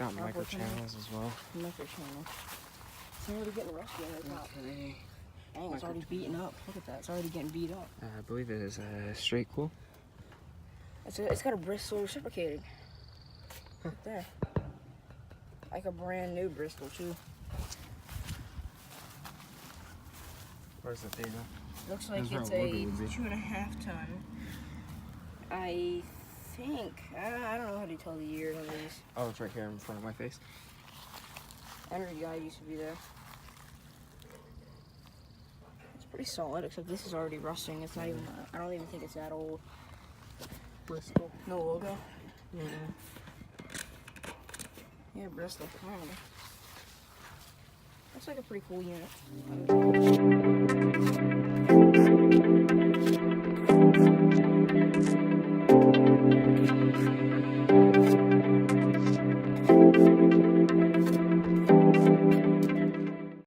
got microchannels as well. Microchannel. It's already getting rusty on the top. Okay. Dang, it's already beaten up. Look at that. It's already getting beat up. I believe it is straight cool. It's got a Bristol reciprocating. Right there. Like a brand new Bristol too. Where's the thing? Looks like That's it's where a our logo would be. 2.5 ton. I think, I don't know how to tell the years on these. Oh, it's right here in front of my face. Energy guy used to be there. It's pretty solid, except this is already rusting. It's not even, I don't even think it's that old. Bristol. No logo? Yeah. Yeah, Bristol. I don't know. Looks like a pretty cool unit.